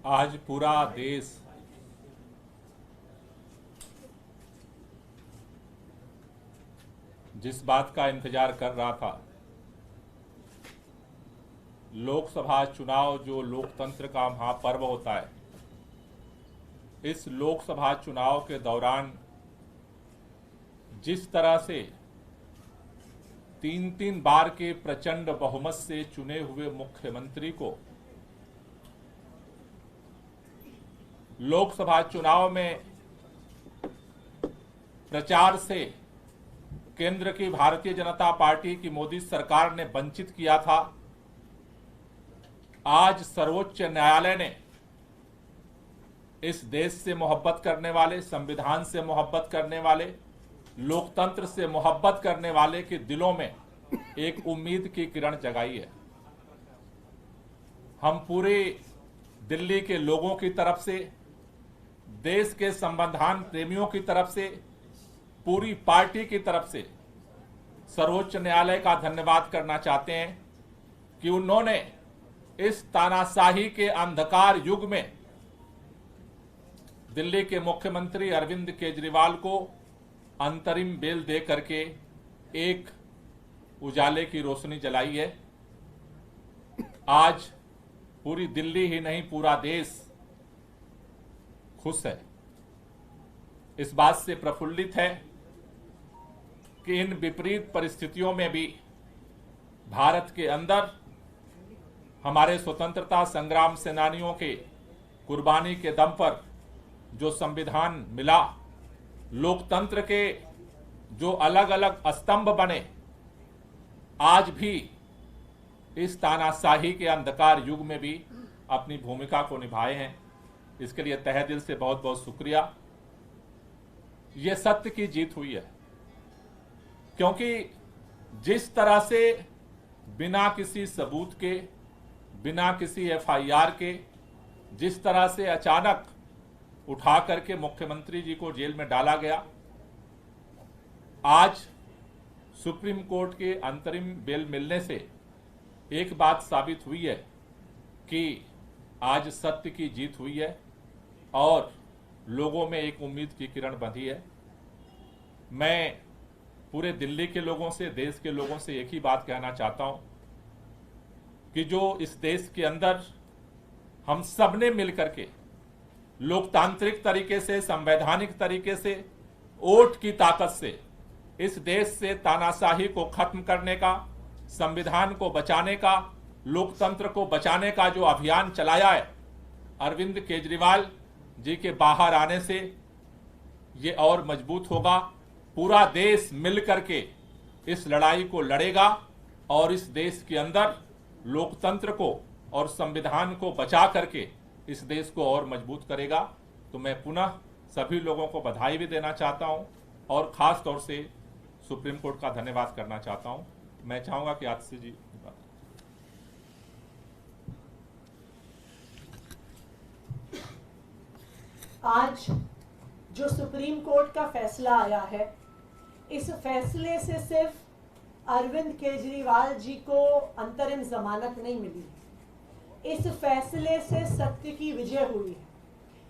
आज पूरा देश जिस बात का इंतजार कर रहा था, लोकसभा चुनाव जो लोकतंत्र का महापर्व होता है, इस लोकसभा चुनाव के दौरान जिस तरह से 3-3 बार के प्रचंड बहुमत से चुने हुए मुख्यमंत्री को लोकसभा चुनाव में प्रचार से केंद्र की भारतीय जनता पार्टी की मोदी सरकार ने वंचित किया था, आज सर्वोच्च न्यायालय ने इस देश से मोहब्बत करने वाले, संविधान से मोहब्बत करने वाले, लोकतंत्र से मोहब्बत करने वाले के दिलों में एक उम्मीद की किरण जगाई है। हम पूरे दिल्ली के लोगों की तरफ से, देश के संविधान प्रेमियों की तरफ से, पूरी पार्टी की तरफ से सर्वोच्च न्यायालय का धन्यवाद करना चाहते हैं कि उन्होंने इस तानाशाही के अंधकार युग में दिल्ली के मुख्यमंत्री अरविंद केजरीवाल को अंतरिम बेल दे करके एक उजाले की रोशनी जलाई है। आज पूरी दिल्ली ही नहीं, पूरा देश खुश है, इस बात से प्रफुल्लित है कि इन विपरीत परिस्थितियों में भी भारत के अंदर हमारे स्वतंत्रता संग्राम सेनानियों के कुर्बानी के दम पर जो संविधान मिला, लोकतंत्र के जो अलग अलग स्तंभ बने, आज भी इस तानाशाही के अंधकार युग में भी अपनी भूमिका को निभाए हैं। इसके लिए तहे दिल से बहुत बहुत शुक्रिया। ये सत्य की जीत हुई है, क्योंकि जिस तरह से बिना किसी सबूत के, बिना किसी एफआईआर के, जिस तरह से अचानक उठा करके मुख्यमंत्री जी को जेल में डाला गया, आज सुप्रीम कोर्ट के अंतरिम बेल मिलने से एक बात साबित हुई है कि आज सत्य की जीत हुई है और लोगों में एक उम्मीद की किरण बंधी है। मैं पूरे दिल्ली के लोगों से, देश के लोगों से एक ही बात कहना चाहता हूं कि जो इस देश के अंदर हम सब ने मिलकर के लोकतांत्रिक तरीके से, संवैधानिक तरीके से, वोट की ताकत से इस देश से तानाशाही को खत्म करने का, संविधान को बचाने का, लोकतंत्र को बचाने का जो अभियान चलाया है, अरविंद केजरीवाल जी के बाहर आने से ये और मजबूत होगा। पूरा देश मिलकर के इस लड़ाई को लड़ेगा और इस देश के अंदर लोकतंत्र को और संविधान को बचा करके इस देश को और मजबूत करेगा। तो मैं पुनः सभी लोगों को बधाई भी देना चाहता हूं और खास तौर से सुप्रीम कोर्ट का धन्यवाद करना चाहता हूं। मैं चाहूंगा कि आतिशी जी आज जो सुप्रीम कोर्ट का फैसला आया है, इस फैसले से सिर्फ अरविंद केजरीवाल जी को अंतरिम जमानत नहीं मिली, इस फैसले से सत्य की विजय हुई है,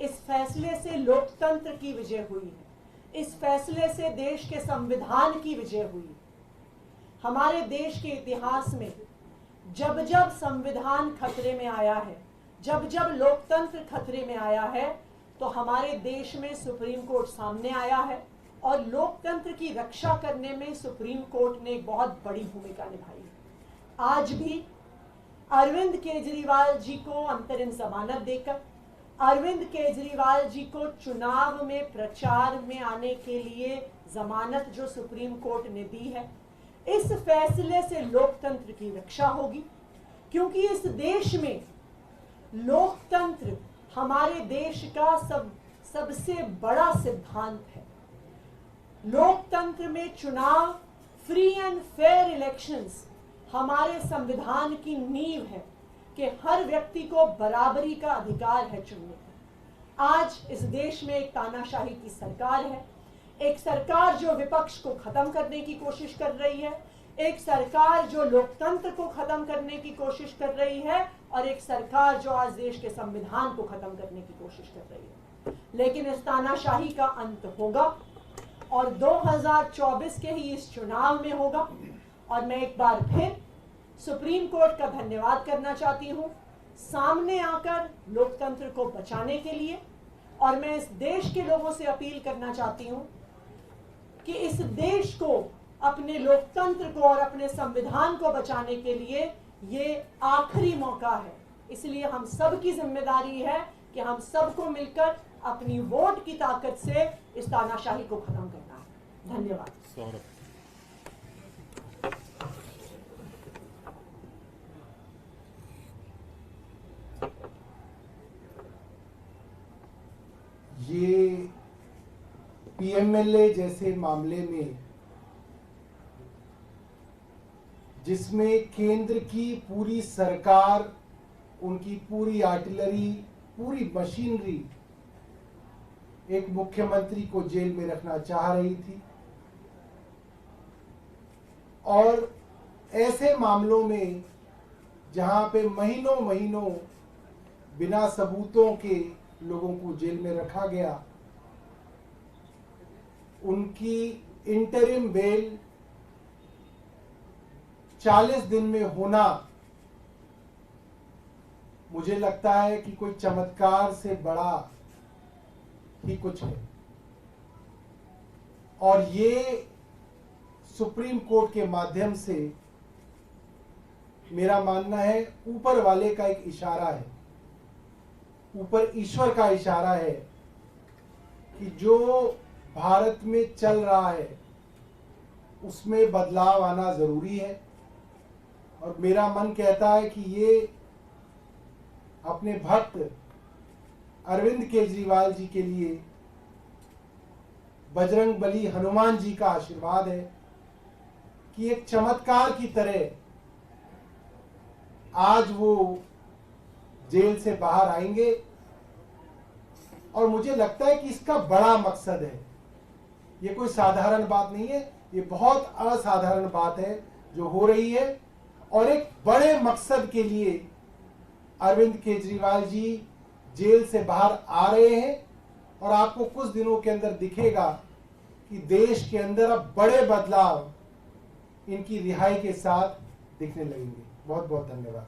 इस फैसले से लोकतंत्र की विजय हुई है, इस फैसले से देश के संविधान की विजय हुई है। हमारे देश के इतिहास में जब जब संविधान खतरे में आया है, जब जब लोकतंत्र खतरे में आया है, तो हमारे देश में सुप्रीम कोर्ट सामने आया है और लोकतंत्र की रक्षा करने में सुप्रीम कोर्ट ने एक बहुत बड़ी भूमिका निभाई है। आज भी अरविंद केजरीवाल जी को अंतरिम जमानत देकर, अरविंद केजरीवाल जी को चुनाव में प्रचार में आने के लिए जमानत जो सुप्रीम कोर्ट ने दी है, इस फैसले से लोकतंत्र की रक्षा होगी, क्योंकि इस देश में लोकतंत्र हमारे देश का सबसे बड़ा सिद्धांत है। लोकतंत्र में चुनाव, फ्री एंड फेयर इलेक्शंस हमारे संविधान की नींव है कि हर व्यक्ति को बराबरी का अधिकार है चुनने का। आज इस देश में एक तानाशाही की सरकार है, एक सरकार जो विपक्ष को खत्म करने की कोशिश कर रही है, एक सरकार जो लोकतंत्र को खत्म करने की कोशिश कर रही है और एक सरकार जो आज देश के संविधान को खत्म करने की कोशिश कर रही है। लेकिन इस तानाशाही का अंत होगा और 2024 के ही इस चुनाव में होगा। और मैं एक बार फिर सुप्रीम कोर्ट का धन्यवाद करना चाहती हूं सामने आकर लोकतंत्र को बचाने के लिए। और मैं इस देश के लोगों से अपील करना चाहती हूं कि इस देश को अपने लोकतंत्र को और अपने संविधान को बचाने के लिए ये आखिरी मौका है। इसलिए हम सब की जिम्मेदारी है कि हम सबको मिलकर अपनी वोट की ताकत से इस तानाशाही को खत्म करना है। धन्यवाद। ये पीएमएलए जैसे मामले में जिसमें केंद्र की पूरी सरकार, उनकी पूरी आर्टिलरी, पूरी मशीनरी एक मुख्यमंत्री को जेल में रखना चाह रही थी, और ऐसे मामलों में जहां पे महीनों महीनों बिना सबूतों के लोगों को जेल में रखा गया, उनकी इंटरिम बेल 40 दिन में होना मुझे लगता है कि कोई चमत्कार से बड़ा ही कुछ है। और ये सुप्रीम कोर्ट के माध्यम से मेरा मानना है ऊपर वाले का एक इशारा है, ऊपर ईश्वर का इशारा है कि जो भारत में चल रहा है उसमें बदलाव आना जरूरी है। और मेरा मन कहता है कि ये अपने भक्त अरविंद केजरीवाल जी के लिए बजरंग बली हनुमान जी का आशीर्वाद है कि एक चमत्कार की तरह आज वो जेल से बाहर आएंगे। और मुझे लगता है कि इसका बड़ा मकसद है, ये कोई साधारण बात नहीं है, ये बहुत असाधारण बात है जो हो रही है। और एक बड़े मकसद के लिए अरविंद केजरीवाल जी जेल से बाहर आ रहे हैं। और आपको कुछ दिनों के अंदर दिखेगा कि देश के अंदर अब बड़े बदलाव इनकी रिहाई के साथ दिखने लगेंगे। बहुत बहुत धन्यवाद।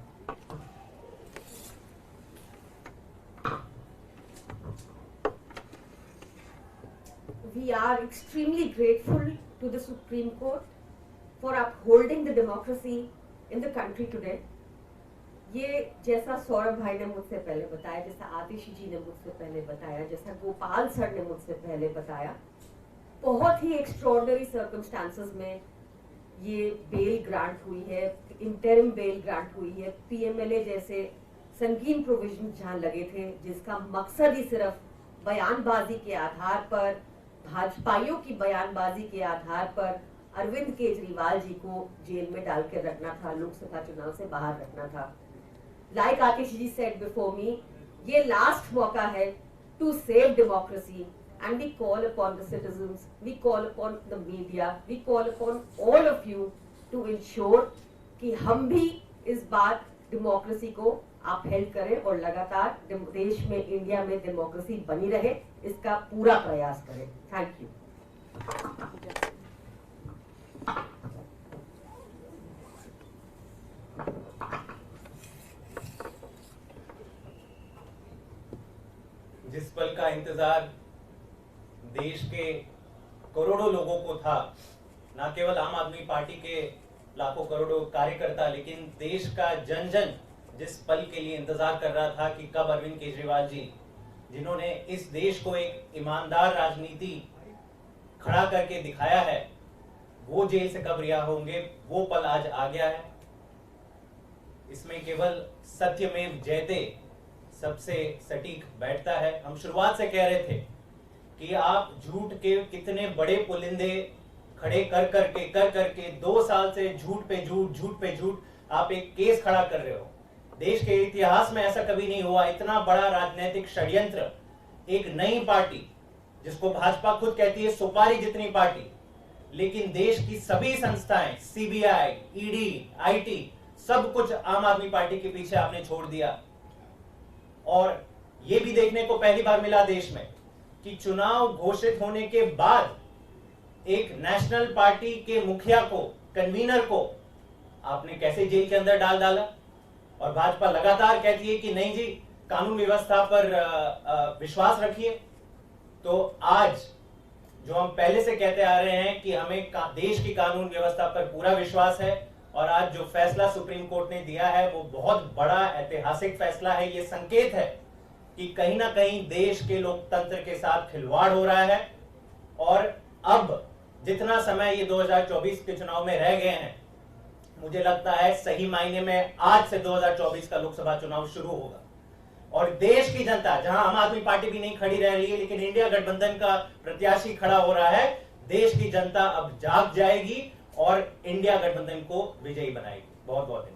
We are extremely grateful to the Supreme Court for upholding the democracy in the country today. ये जैसा सौरभ भाई ने मुझसे पहले बताया, जैसा आतिशी जी ने मुझसे पहले बताया, जैसा गोपाल सर ने मुझसे पहले बताया, बहुत ही एक्स्ट्रॉर्डनरी सर्कमस्टांसेस में ये बेल ग्रांट हुई है, इंटरिम बेल ग्रांट हुई है। पीएमएलए जैसे संगीन प्रोविजन जहां लगे थे जिसका मकसद ही सिर्फ बयानबाजी के आधार पर, भाजपाइयों की बयानबाजी के आधार पर अरविंद केजरीवाल जी को जेल में डाल के रखना था, लोकसभा चुनाव से बाहर रखना था। Like Atish ji said before me, ये लास्ट मौका है to save democracy, and we call upon the citizens, we call upon the media, we call upon all of you to ensure कि हम भी इस बार डेमोक्रेसी को अपहेल्ड करें और लगातार देश में, इंडिया में डेमोक्रेसी बनी रहे, इसका पूरा प्रयास करें। Thank you. जिस पल का इंतजार देश के करोड़ों लोगों को था, न केवल आम आदमी पार्टी के लाखों करोड़ों कार्यकर्ता, लेकिन देश का जन जन जिस पल के लिए इंतजार कर रहा था कि कब अरविंद केजरीवाल जी, जिन्होंने इस देश को एक ईमानदार राजनीति खड़ा करके दिखाया है, वो जेल से कब रिहा होंगे, वो पल आज आ गया है। इसमें केवल सत्यमेव जयते सबसे सटीक बैठता है। हम शुरुआत से कह रहे थे कि आप झूठ के कितने बड़े पुलिंदे खड़े कर करके 2 साल से झूठ पे झूठ आप एक केस खड़ा कर रहे हो। देश के इतिहास में ऐसा कभी नहीं हुआ, इतना बड़ा राजनीतिक षड्यंत्र। एक नई पार्टी जिसको भाजपा खुद कहती है सुपारी जितनी पार्टी, लेकिन देश की सभी संस्थाएं, सीबीआई, ईडी, आईटी, सब कुछ आम आदमी पार्टी के पीछे आपने छोड़ दिया। और यह भी देखने को पहली बार मिला देश में कि चुनाव घोषित होने के बाद एक नेशनल पार्टी के मुखिया को, कन्वीनर को आपने कैसे जेल के अंदर डाल डाला। और भाजपा लगातार कहती है कि नहीं जी, कानून व्यवस्था पर विश्वास रखिए। तो आज जो हम पहले से कहते आ रहे हैं कि हमें देश की कानून व्यवस्था पर पूरा विश्वास है, और आज जो फैसला सुप्रीम कोर्ट ने दिया है वो बहुत बड़ा ऐतिहासिक फैसला है। ये संकेत है कि कहीं ना कहीं देश के लोकतंत्र के साथ खिलवाड़ हो रहा है। और अब जितना समय ये 2024 के चुनाव में रह गए हैं, मुझे लगता है सही मायने में आज से 2024 का लोकसभा चुनाव शुरू होगा। और देश की जनता, जहां आम आदमी पार्टी भी नहीं खड़ी रह रही है लेकिन इंडिया गठबंधन का प्रत्याशी खड़ा हो रहा है, देश की जनता अब जाग जाएगी और इंडिया गठबंधन को विजयी बनाएगी। बहुत बहुत